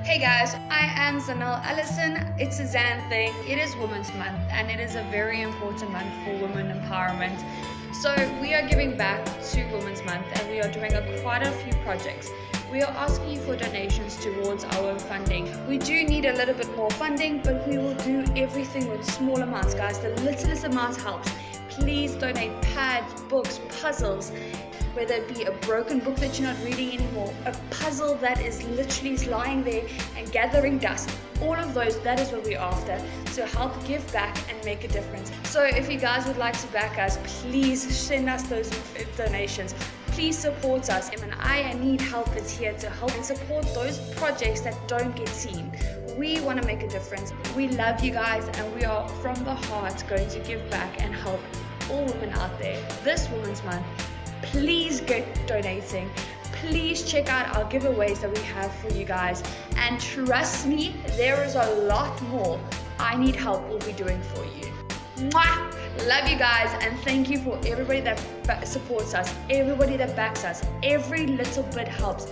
Hey guys, I am Zanel Allison. It's a Zan thing. It is Women's Month and it is a very important month for women empowerment. So we are giving back to Women's Month and we are doing quite a few projects. We are asking you for donations towards our funding. We do need a little bit more funding, but we will do everything with small amounts, guys. The littlest amount helps. Please donate pads, books, puzzles, whether it be a broken book that you're not reading anymore, a puzzle that is literally lying there and gathering dust. All of those, that is what we're after. So help give back and make a difference. So if you guys would like to back us, please send us those donations. Please support us. And iNeedHelp is here to help and support those projects that don't get seen. We want to make a difference. We love you guys and we are from the heart going to give back and help all women out there. This Women's Month, please get donating. Please check out our giveaways that we have for you guys. And trust me, there is a lot more iNeedHelp will be doing for you. Mwah! Love you guys and thank you for everybody that supports us, everybody that backs us. Every little bit helps.